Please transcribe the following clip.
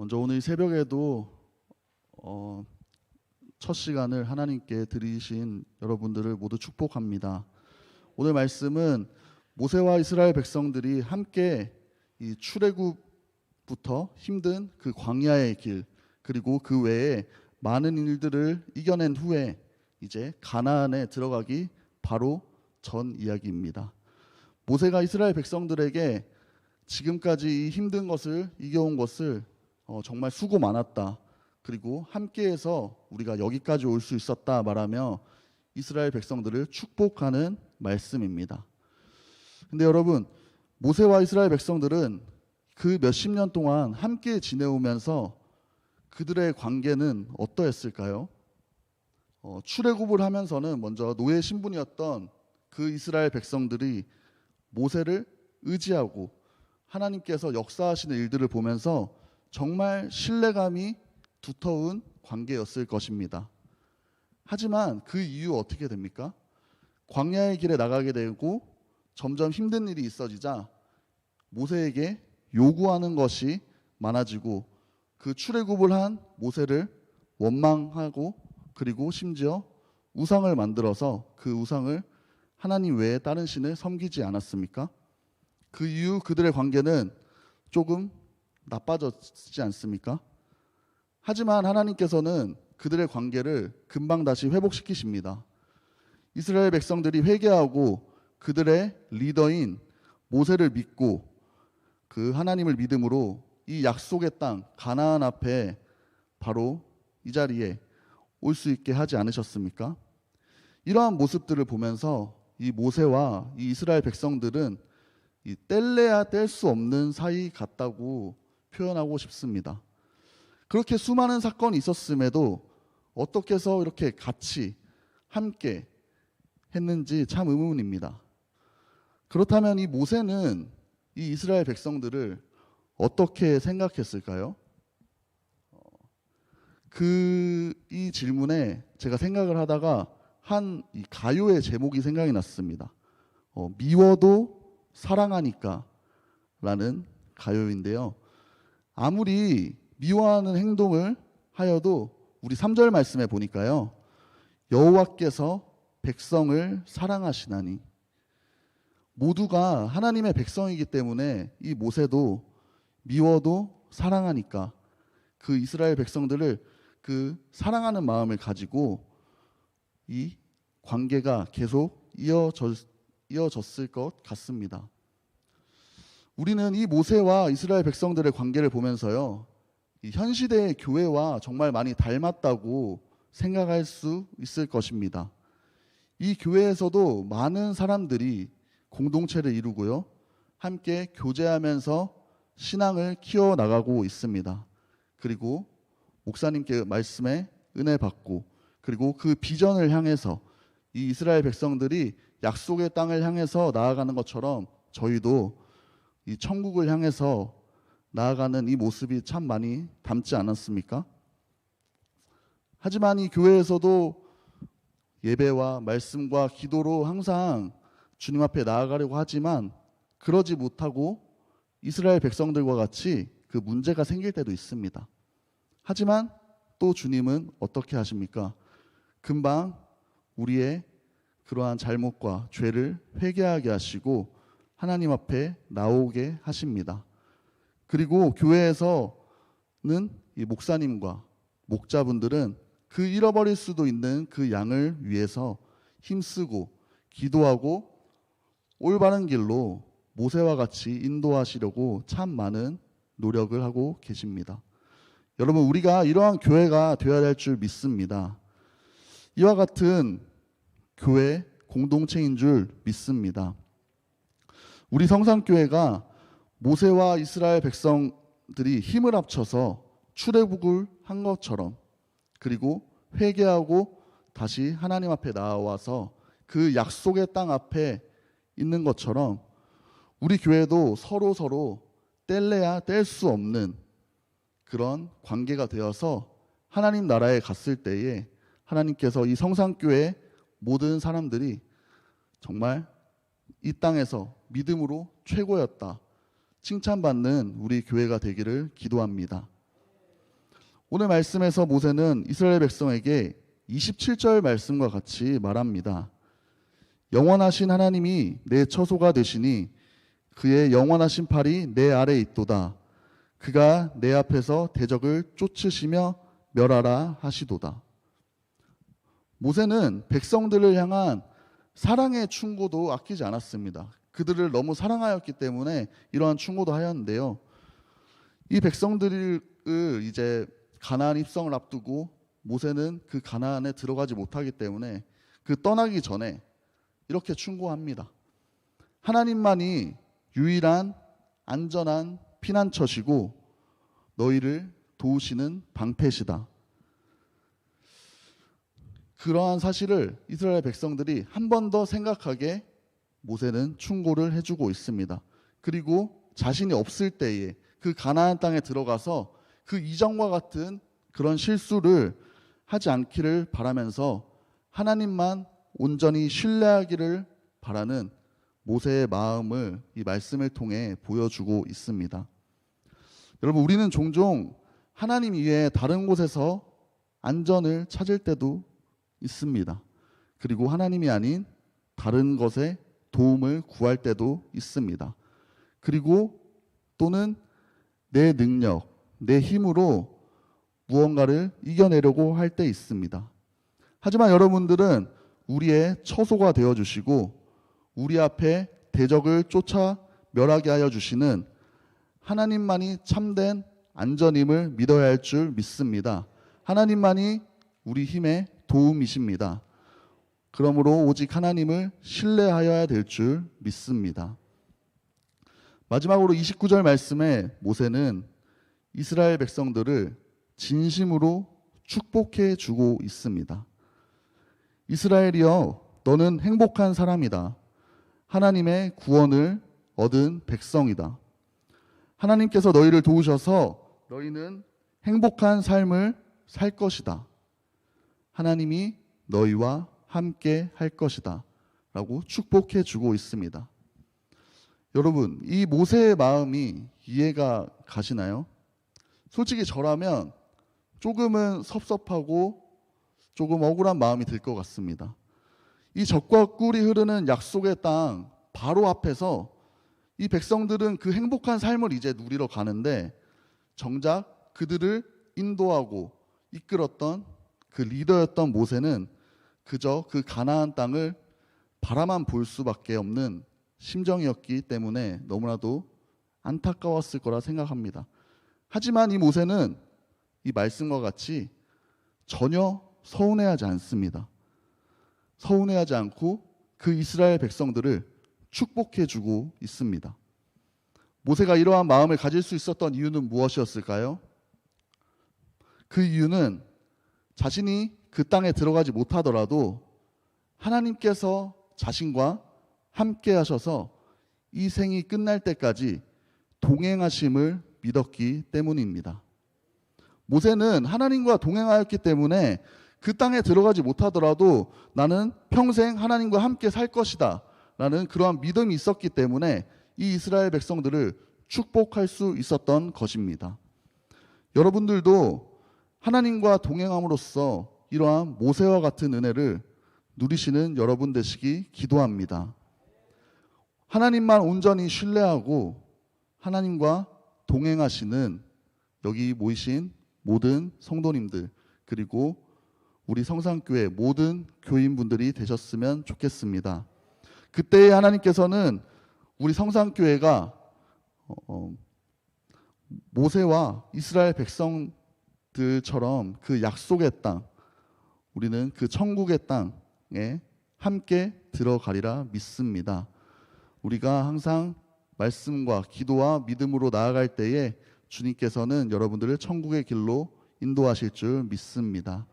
먼저 오늘 새벽에도 첫 시간을 하나님께 드리신 여러분들을 모두 축복합니다. 오늘 말씀은 모세와 이스라엘 백성들이 함께 이 출애굽부터 힘든 그 광야의 길, 그리고 그 외에 많은 일들을 이겨낸 후에 이제 가나안에 들어가기 바로 전 이야기입니다. 모세가 이스라엘 백성들에게 지금까지 이 힘든 것을 이겨온 것을 정말 수고 많았다. 그리고 함께해서 우리가 여기까지 올 수 있었다 말하며 이스라엘 백성들을 축복하는 말씀입니다. 근데 여러분, 모세와 이스라엘 백성들은 그 몇십 년 동안 함께 지내오면서 그들의 관계는 어떠했을까요? 출애굽을 하면서는 먼저 노예 신분이었던 그 이스라엘 백성들이 모세를 의지하고 하나님께서 역사하시는 일들을 보면서 정말 신뢰감이 두터운 관계였을 것입니다. 하지만 그 이후 어떻게 됩니까? 광야의 길에 나가게 되고 점점 힘든 일이 있어지자 모세에게 요구하는 것이 많아지고 그 출애굽을 한 모세를 원망하고 그리고 심지어 우상을 만들어서 그 우상을 하나님 외에 다른 신을 섬기지 않았습니까? 그 이후 그들의 관계는 조금 나빠졌지 않습니까? 하지만 하나님께서는 그들의 관계를 금방 다시 회복시키십니다. 이스라엘 백성들이 회개하고 그들의 리더인 모세를 믿고 그 하나님을 믿음으로 이 약속의 땅 가나안 앞에 바로 이 자리에 올 수 있게 하지 않으셨습니까? 이러한 모습들을 보면서 이 모세와 이 이스라엘 백성들은 이 뗄래야 뗄 수 없는 사이 같다고 표현하고 싶습니다. 그렇게 수많은 사건이 있었음에도 어떻게 해서 이렇게 같이 함께 했는지 참 의문입니다. 그렇다면 이 모세는 이 이스라엘 백성들을 어떻게 생각했을까요? 이 질문에 제가 생각을 하다가 한 이 가요의 제목이 생각이 났습니다. 미워도 사랑하니까 라는 가요인데요. 아무리 미워하는 행동을 하여도 우리 3절 말씀에 보니까요. 여호와께서 백성을 사랑하시나니, 모두가 하나님의 백성이기 때문에 이 모세도 미워도 사랑하니까 그 이스라엘 백성들을 그 사랑하는 마음을 가지고 이 관계가 계속 이어졌을 것 같습니다. 우리는 이 모세와 이스라엘 백성들의 관계를 보면서요, 이 현 시대의 교회와 정말 많이 닮았다고 생각할 수 있을 것입니다. 이 교회에서도 많은 사람들이 공동체를 이루고요, 함께 교제하면서 신앙을 키워나가고 있습니다. 그리고 목사님께 말씀에 은혜 받고, 그리고 그 비전을 향해서 이 이스라엘 백성들이 약속의 땅을 향해서 나아가는 것처럼 저희도 이 천국을 향해서 나아가는 이 모습이 참 많이 닮지 않았습니까? 하지만 이 교회에서도 예배와 말씀과 기도로 항상 주님 앞에 나아가려고 하지만 그러지 못하고 이스라엘 백성들과 같이 그 문제가 생길 때도 있습니다. 하지만 또 주님은 어떻게 하십니까? 금방 우리의 그러한 잘못과 죄를 회개하게 하시고 하나님 앞에 나오게 하십니다. 그리고 교회에서는 이 목사님과 목자분들은 그 잃어버릴 수도 있는 그 양을 위해서 힘쓰고 기도하고 올바른 길로 모세와 같이 인도하시려고 참 많은 노력을 하고 계십니다. 여러분, 우리가 이러한 교회가 되어야 될 줄 믿습니다. 이와 같은 교회 공동체인 줄 믿습니다. 우리 성산교회가 모세와 이스라엘 백성들이 힘을 합쳐서 출애굽을 한 것처럼, 그리고 회개하고 다시 하나님 앞에 나와서 그 약속의 땅 앞에 있는 것처럼 우리 교회도 서로 뗄래야 뗄 수 없는 그런 관계가 되어서 하나님 나라에 갔을 때에 하나님께서 이 성산교회 모든 사람들이 정말 이 땅에서 믿음으로 최고였다 칭찬받는 우리 교회가 되기를 기도합니다. 오늘 말씀에서 모세는 이스라엘 백성에게 27절 말씀과 같이 말합니다. 영원하신 하나님이 내 처소가 되시니 그의 영원하신 팔이 내 아래에 있도다. 그가 내 앞에서 대적을 쫓으시며 멸하라 하시도다. 모세는 백성들을 향한 사랑의 충고도 아끼지 않았습니다. 그들을 너무 사랑하였기 때문에 이러한 충고도 하였는데요. 이 백성들을 이제 가나안 입성을 앞두고 모세는 그 가나안에 들어가지 못하기 때문에 그 떠나기 전에 이렇게 충고합니다. 하나님만이 유일한 안전한 피난처시고 너희를 도우시는 방패시다. 그러한 사실을 이스라엘 백성들이 한 번 더 생각하게 모세는 충고를 해주고 있습니다. 그리고 자신이 없을 때에 그 가나안 땅에 들어가서 그 이전과 같은 그런 실수를 하지 않기를 바라면서 하나님만 온전히 신뢰하기를 바라는 모세의 마음을 이 말씀을 통해 보여주고 있습니다. 여러분, 우리는 종종 하나님 이외에 다른 곳에서 안전을 찾을 때도 있습니다. 그리고 하나님이 아닌 다른 것에 도움을 구할 때도 있습니다. 그리고 또는 내 능력, 내 힘으로 무언가를 이겨내려고 할 때 있습니다. 하지만 여러분들은 우리의 처소가 되어주시고 우리 앞에 대적을 쫓아 멸하게 하여 주시는 하나님만이 참된 안전임을 믿어야 할 줄 믿습니다. 하나님만이 우리 힘의 도움이십니다. 그러므로 오직 하나님을 신뢰하여야 될 줄 믿습니다. 마지막으로 29절 말씀에 모세는 이스라엘 백성들을 진심으로 축복해 주고 있습니다. 이스라엘이여, 너는 행복한 사람이다. 하나님의 구원을 얻은 백성이다. 하나님께서 너희를 도우셔서 너희는 행복한 삶을 살 것이다. 하나님이 너희와 함께 할 것이다. 라고 축복해 주고 있습니다. 여러분, 이 모세의 마음이 이해가 가시나요? 솔직히 저라면 조금은 섭섭하고 조금 억울한 마음이 들 것 같습니다. 이 젖과 꿀이 흐르는 약속의 땅 바로 앞에서 이 백성들은 그 행복한 삶을 이제 누리러 가는데 정작 그들을 인도하고 이끌었던 그 리더였던 모세는 그저 그 가나안 땅을 바라만 볼 수밖에 없는 심정이었기 때문에 너무나도 안타까웠을 거라 생각합니다. 하지만 이 모세는 이 말씀과 같이 전혀 서운해하지 않습니다. 서운해하지 않고 그 이스라엘 백성들을 축복해주고 있습니다. 모세가 이러한 마음을 가질 수 있었던 이유는 무엇이었을까요? 그 이유는 자신이 그 땅에 들어가지 못하더라도 하나님께서 자신과 함께 하셔서 이 생이 끝날 때까지 동행하심을 믿었기 때문입니다. 모세는 하나님과 동행하였기 때문에 그 땅에 들어가지 못하더라도 나는 평생 하나님과 함께 살 것이다 라는 그러한 믿음이 있었기 때문에 이 이스라엘 백성들을 축복할 수 있었던 것입니다. 여러분들도 하나님과 동행함으로써 이러한 모세와 같은 은혜를 누리시는 여러분 되시기 기도합니다. 하나님만 온전히 신뢰하고 하나님과 동행하시는 여기 모이신 모든 성도님들 그리고 우리 성산교회 모든 교인분들이 되셨으면 좋겠습니다. 그때 하나님께서는 우리 성산교회가 모세와 이스라엘 백성들처럼 그 약속의 땅, 우리는 그 천국의 땅에 함께 들어가리라 믿습니다. 우리가 항상 말씀과 기도와 믿음으로 나아갈 때에 주님께서는 여러분들을 천국의 길로 인도하실 줄 믿습니다.